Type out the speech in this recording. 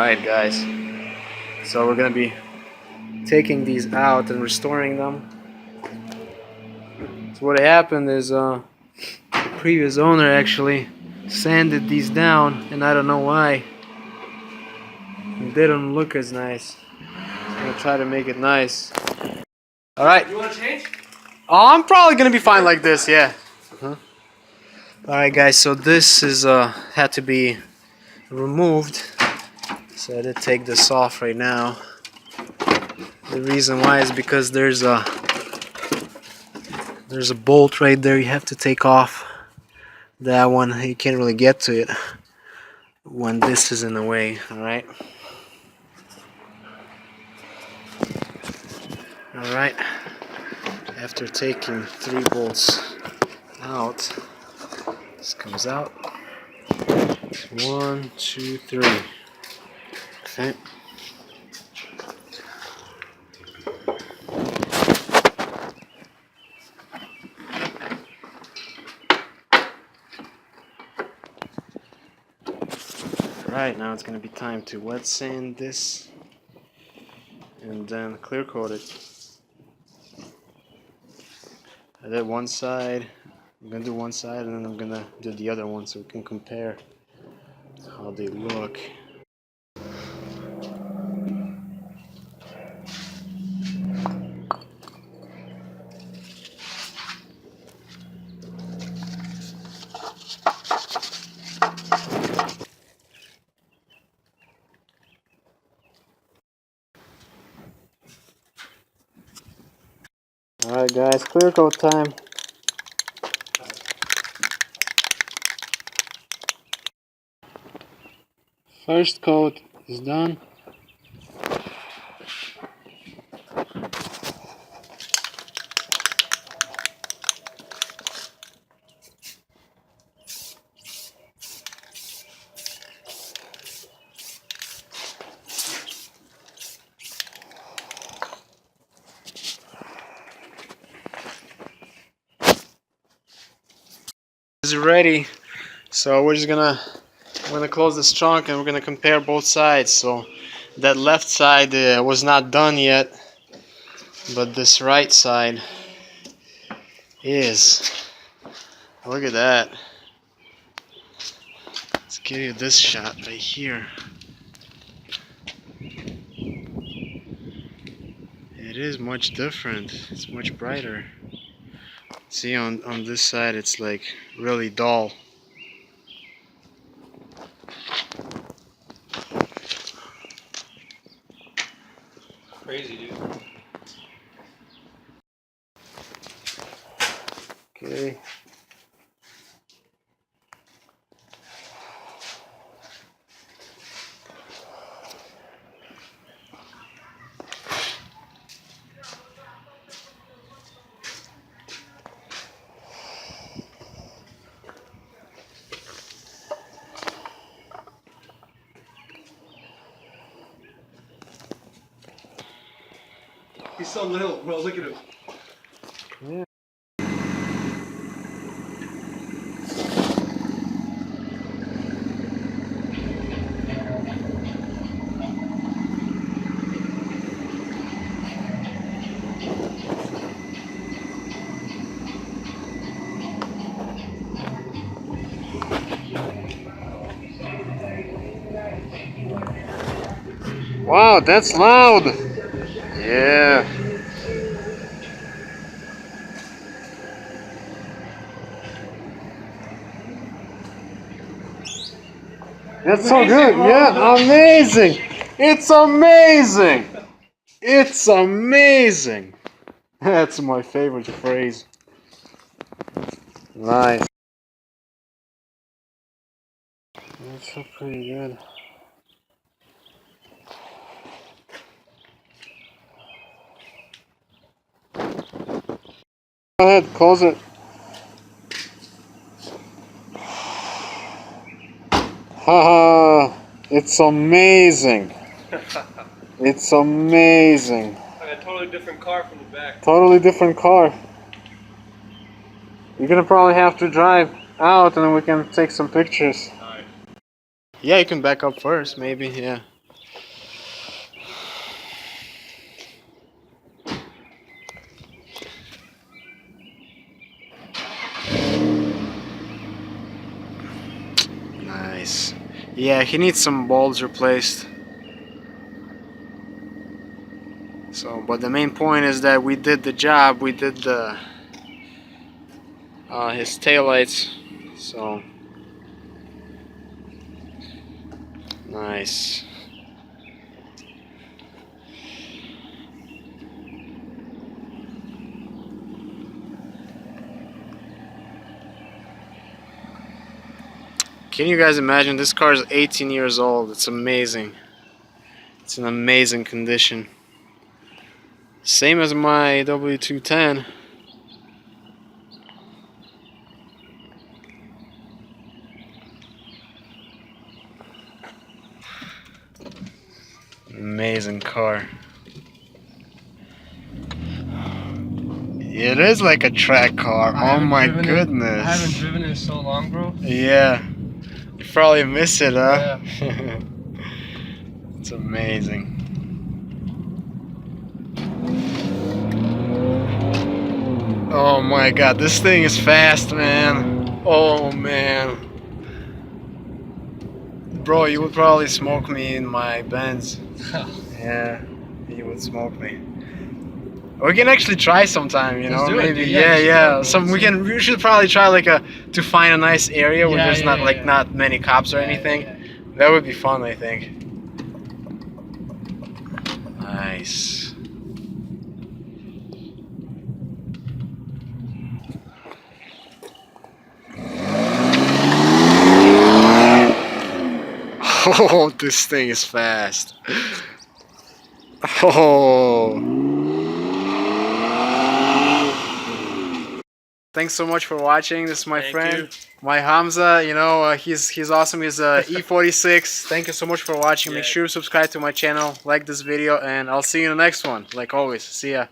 Alright guys, so we're gonna be taking these out and restoring them. So what happened is the previous owner actually sanded these down, and I don't know why. They don't look as nice. I'm gonna try to make it nice. Alright. You wanna change? Oh, I'm probably gonna be fine like this, yeah. Alright guys, so this is had to be removed. So I did take this off right now. The reason why is because there's a bolt right there you have to take off. That one, you can't really get to it when this is in the way, alright? Alright, after taking 3 bolts out, this comes out. 1, 2, 3. Okay. Right, now it's going to be time to wet sand this and then clear coat it. I did one side, I'm going to do one side and then I'm going to do the other one so we can compare how they look. Alright guys, clear coat time. First coat is done. Is ready, so we're gonna close this trunk and we're gonna compare both sides. So that left side was not done yet, but this right side is. Look at that. Let's give you this shot right here. It is much different. It's much brighter. See, on this side it's like really dull. Crazy, dude. Okay. He's so little, bro. Look at him. Yeah. Wow, that's loud. Yeah. That's so good. Yeah, amazing. It's amazing. It's amazing. That's my favorite phrase. Nice. That's so pretty good. Go ahead, close it. Haha, it's amazing. It's amazing. Like a totally different car from the back. Totally different car. You're gonna probably have to drive out and then we can take some pictures. Alright. Yeah, you can back up first, maybe, yeah. Nice. Yeah, he needs some bulbs replaced. So, but the main point is that we did the job. We did the his taillights. So nice. Can you guys imagine? This car is 18 years old. It's amazing. It's in amazing condition. Same as my W210. Amazing car. It is like a track car. Oh my goodness. I haven't driven it in so long, bro. Yeah. You probably miss it, huh? Yeah. It's amazing. Oh my god, this thing is fast, man. Oh man. Bro, you would probably smoke me in my Benz. Yeah, you would smoke me. We can actually try sometime, you know, Let's do it, maybe. dude. Yeah, Yeah, yeah. We should probably try like to find a nice area where there's not many cops or anything. Yeah. That would be fun, I think. Nice. Oh, this thing is fast. Oh. Thanks so much for watching. This is my friend, my Hamza. You know, he's awesome. He's a E46. Thank you so much for watching. Make sure to subscribe to my channel, like this video, and I'll see you in the next one. Like always. See ya.